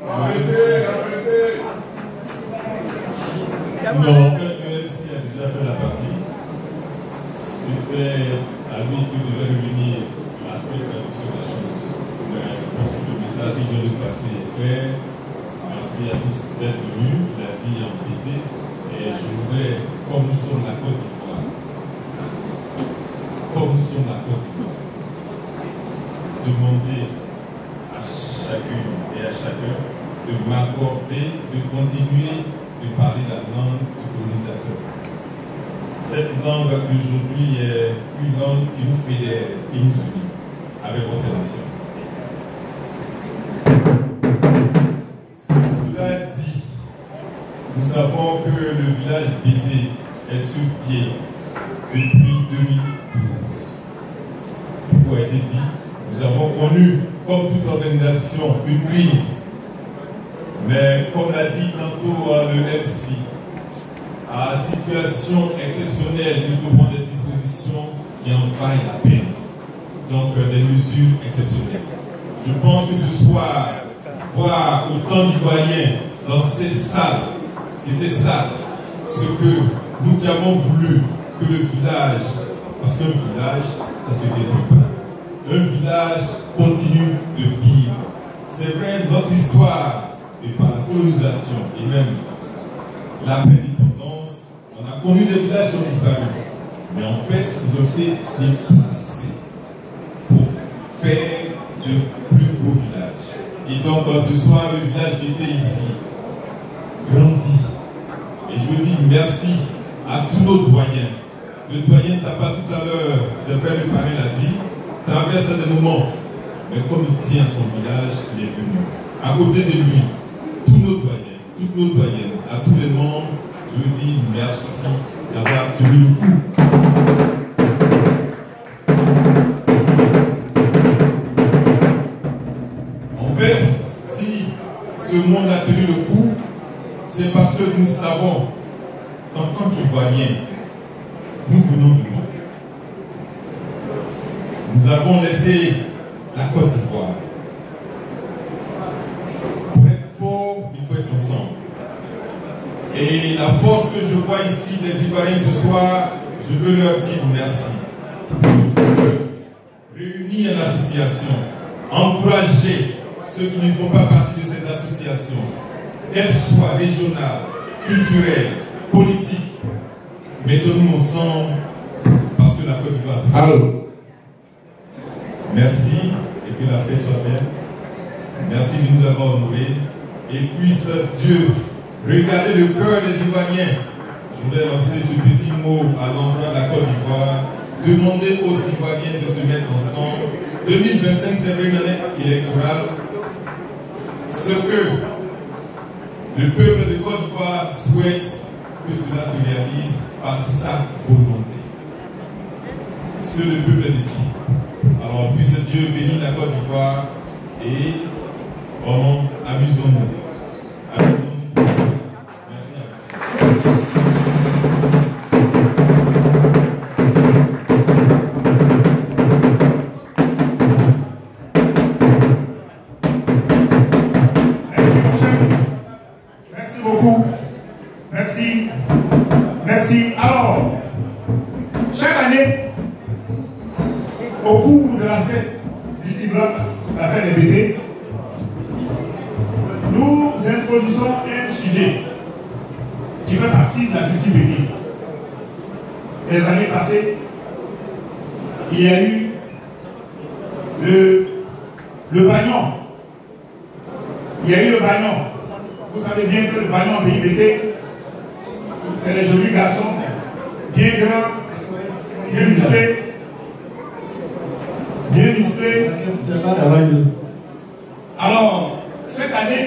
Non, en fait, le MC a déjà fait la partie. C'était à lui qui devait revenir l'aspect traduction de la chose. Le message que je vais passer est clair. Merci à tous d'être venus. Il a dit en vérité. Et je voudrais, comme nous sommes la Côte d'Ivoire, demander à chacune et à chacun de m'accorder, de continuer de parler la langue du colonisateur. Cette langue aujourd'hui est une langue qui nous fédère, qui nous unit avec votre permission. Cela dit, nous savons que le village BT est sur pied depuis 2012. Beaucoup a été dit, nous avons connu, comme toute organisation, une crise. Mais comme l'a dit tantôt le MC, à situation exceptionnelle, il faut prendre des dispositions qui en vaillent la peine. Donc des mesures exceptionnelles. Je pense que ce soir, voir autant d'Ivoiriens dans cette salle, c'était ça, ce que nous qui avons voulu que le village, parce qu'un village, ça se détruit pas. Un village continue de vivre. C'est vrai, notre histoire, et par la colonisation et même l'indépendance, on a connu des villages qui ont disparu. Mais en fait, ils ont été déplacés pour faire de plus beaux villages. Et donc, ce soir, le village était ici, grandit. Et je veux dire merci à tous nos doyens. Le doyen Tapa tout à l'heure, c'est vrai, le parrain l'a dit, traverse des moments. Mais comme il tient son village, il est venu. À côté de lui, tous nos doyens, toutes nos doyennes, à tous les membres, je veux dire merci d'avoir tenu le coup. En fait, si ce monde a tenu le coup, c'est parce que nous savons qu'en tant qu'Ivoiriens, nous venons du monde. Nous avons laissé la Côte d'Ivoire. Pour être fort, il faut être ensemble. Et la force que je vois ici des Ivoiriens ce soir, je veux leur dire merci. Réunis en association, encourager ceux qui ne font pas partie de cette association, qu'elle soit régionale, culturelle, politique. Mettons-nous ensemble parce que la Côte d'Ivoire. Allô. Merci et que la fête soit belle. Merci de nous avoir honorés. Et puisse Dieu regarder le cœur des Ivoiriens. Je voudrais lancer ce petit mot à l'endroit de la Côte d'Ivoire. Demander aux Ivoiriens de se mettre ensemble. 2025, c'est une année électorale. Ce que le peuple de Côte d'Ivoire souhaite que cela se réalise par sa volonté. Ce le peuple décide. Alors puisse Dieu bénir la Côte d'Ivoire et vraiment amusons-nous. Merci à vous. Merci mon chef. Merci beaucoup. Merci. Merci. Alors, chaque année, au cours de la fête du Tibloc, la fête des BT, nous introduisons un sujet qui fait partie de la culture BT. Les années passées, il y a eu le bagnon. Il y a eu le bagnon. Vous savez bien que le bagnon en pays BT, c'est les jolis garçons, bien grands, bien musclés. Bien musclé. Alors, cette année,